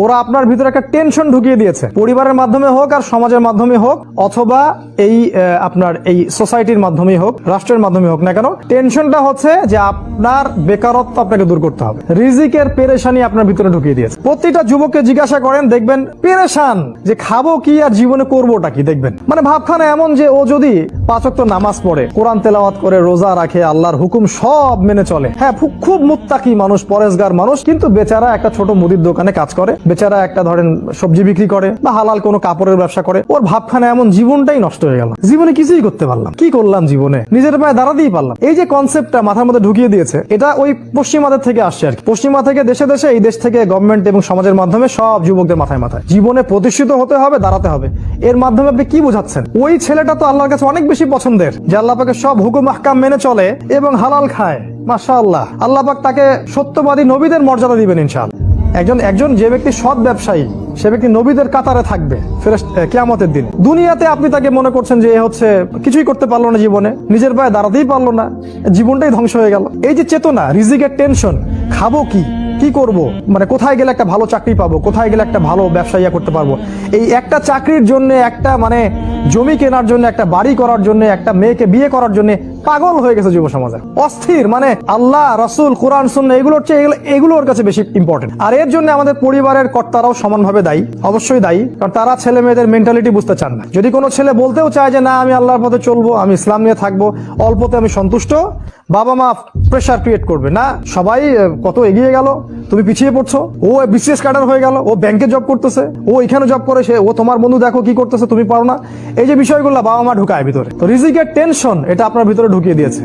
ওরা আপনার ভিতরে একটা টেনশন ঢুকিয়ে দিয়েছে, পরিবারের মাধ্যমে হোক আর সমাজের মাধ্যমে হোক, অথবা এই আপনার এই সোসাইটির মাধ্যমে হোক, রাষ্ট্রের মাধ্যমে হোক না কেন, টেনশনটা হচ্ছে যে আপনার বেকারত্ব আপনাকে দূর করতে হবে। রিজিকের পেরেশানি আপনার ভিতরে ঢুকিয়ে দিয়েছে। প্রতিটা যুবককে জিজ্ঞাসা করেন, দেখবেন পেরেশান যে খাবো কি আর জীবনে করবোটা কি। দেখবেন মানে ভাবখানা এমন যে ও যদি 5 ওয়াক্ত নামাজ পড়ে, কোরআন তেলাওয়াত করে, রোজা রাখে, আল্লাহর হুকুম সব মেনে চলে, হ্যাঁ খুব মুত্তাকি মানুষ, পরেজগার মানুষ, কিন্তু বেচারা একটা ছোট মুদির দোকানে কাজ করে, বেচারা একটা ধরেন সবজি বিক্রি করে বা হালাল কোনো কাপড়ের ব্যবসা করে, ওর ভাবখানা এমন জীবনটাই নষ্ট হয়ে গেল, জীবনে কিছুই করতে পারলাম, কি করলাম জীবনে, নিজের পায়ে দাঁড়াতেই পারলাম। এই যে কনসেপ্টটা মাথার মধ্যে ঢুকিয়ে দিয়েছে, এটা ওই পশ্চিমাদের থেকে আসছে আর কি। পশ্চিমা থেকে দেশে দেশে, এই দেশ থেকে গভর্নমেন্ট এবং সমাজের মাধ্যমে সব যুবকদের মাথায় মাথায় জীবনে প্রতিষ্ঠিত হতে হবে, দাঁড়াতে হবে। এর মাধ্যমে আপনি কি বোঝাচ্ছেন? ওই ছেলেটা তো আল্লাহর কাছে অনেক বেশি পছন্দের, যে আল্লাহ পাকের সব হুকুম আহকাম মেনে চলে এবং হালাল খায়। মাশাআল্লাহ, আল্লাহ পাক তাকে সত্যবাদী নবীদের মর্যাদা দিবেন ইনশাআল্লাহ। একজন যে ব্যক্তি সৎ ব্যবসায়ী, সে ব্যক্তি নবীদের কাতারে থাকবে কিয়ামতের দিন। দুনিয়াতে আপনি তাকে মনে করছেন যে হচ্ছে কিছুই করতে পারলো না, জীবনে নিজের পায়ে দাঁড়াতেই পারলো না, জীবনটাই ধ্বংস হয়ে গেল। এই যে চেতনা, রিজিকের টেনশন, খাবো কি করব, মানে কোথায় গেলে একটা ভালো চাকরি পাবো, কোথায় গেলে একটা ভালো ব্যবসা করতে পারবো, এই একটা চাকরির জন্য, একটা মানে জমি কেনার জন্য, একটা বাড়ি করার জন্য, একটা মেয়েকে বিয়ে করার জন্য পাগল হয়ে গেছে যুব সমাজে, অস্থির। মানে আল্লাহ, রাসূল, কোরআন, সুন্নাহ এগুলোর চেয়ে এগুলোর কাছে বেশি ইম্পর্টেন্ট। আর এর জন্য আমাদের পরিবারের কর্তারাও সমানভাবে দায়ী, অবশ্যই দায়ী, কারণ তারা ছেলে মেয়েদের মেন্টালিটি বুঝতে চান না। যদি কোনো ছেলে বলতেও চায় যে না আমি আল্লাহর পথে চলবো, আমি ইসলাম নিয়ে থাকবো, অল্পতে আমি সন্তুষ্ট, বাবা মা প্রেশার ক্রিয়েট করবে, না সবাই কত এগিয়ে গেল, তুমি পিছিয়ে পড়ছো, ও বিসিএস ক্যাডার হয়ে গেল, ও ব্যাংকে জব করতেছে, ও এখানে জব করে, ও তোমার বন্ধু দেখো কি করতেছে, তুমি পারো না। এই যে বিষয়গুলো বাবা মা ঢুকায় ভিতরে, তো রিজিকের টেনশন এটা আপনার ভিতরে ঢুকিয়ে দিয়েছে।